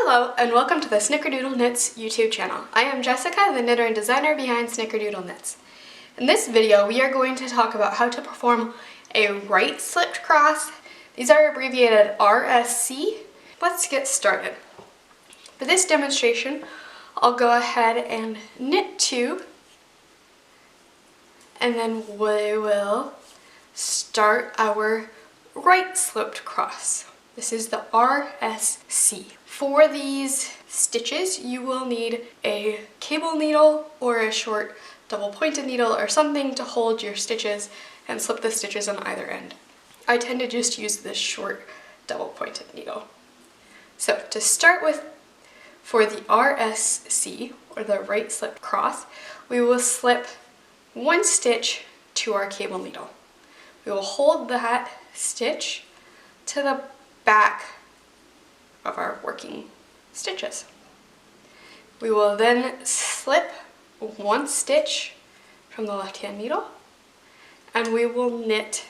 Hello and welcome to the Snickerdoodle Knits YouTube channel. I am Jessica, the knitter and designer behind Snickerdoodle Knits. In this video we are going to talk about how to perform a right slipped cross. These are abbreviated RSC. Let's get started. For this demonstration I'll go ahead and knit 2 and then we will start our right slipped cross. This is the RSC. For these stitches, you will need a cable needle or a short double-pointed needle or something to hold your stitches and slip the stitches on either end. I tend to just use this short double-pointed needle. So to start with, for the RSC, or the right slip cross, we will slip 1 stitch to our cable needle. We will hold that stitch to the back of our working stitches. We will then slip 1 stitch from the left hand needle and we will knit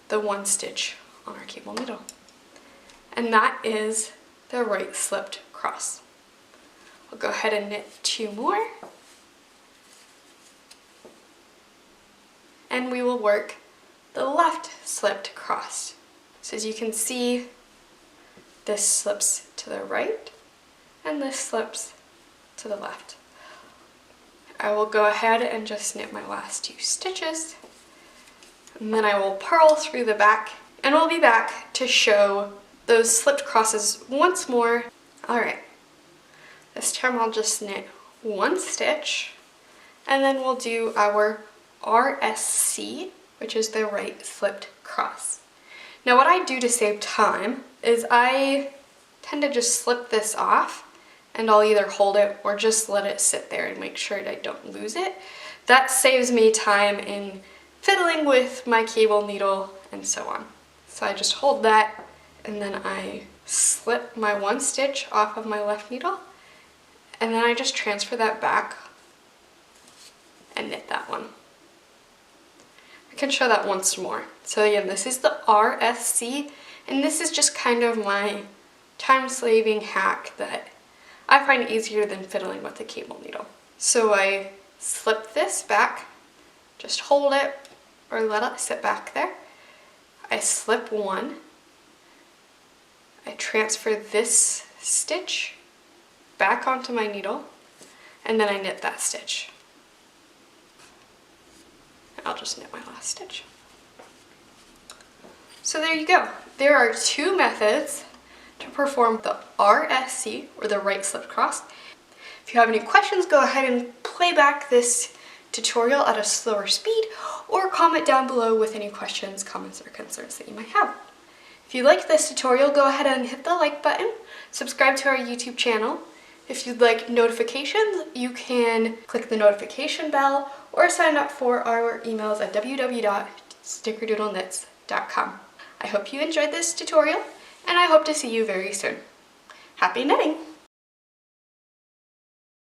the 1 stitch on our cable needle. And that is the right slipped cross. I'll go ahead and knit 2 more and we will work the left slipped cross. So as you can see, this slips to the right and this slips to the left. I will go ahead and just knit my last 2 stitches and then I will purl through the back and we'll be back to show those slipped crosses once more. Alright, this time I'll just knit 1 stitch and then we'll do our RSC, which is the right slipped cross. Now what I do to save time is I tend to just slip this off and I'll either hold it or just let it sit there and make sure that I don't lose it. That saves me time in fiddling with my cable needle and so on. So I just hold that and then I slip my 1 stitch off of my left needle and then I just transfer that back and knit that one. I can show that once more. So again, this is the RSC, and this is just kind of my time-saving hack that I find easier than fiddling with the cable needle. So I slip this back, just hold it or let it sit back there. I slip 1, I transfer this stitch back onto my needle, and then I knit that stitch. I'll just knit my last stitch. So there you go. There are 2 methods to perform the RSC, or the right slip cross. If you have any questions, go ahead and play back this tutorial at a slower speed or comment down below with any questions, comments, or concerns that you might have. If you liked this tutorial, go ahead and hit the like button, subscribe to our YouTube channel. If you'd like notifications, you can click the notification bell or sign up for our emails at www.snickerdoodleknits.com. I hope you enjoyed this tutorial, and I hope to see you very soon. Happy knitting!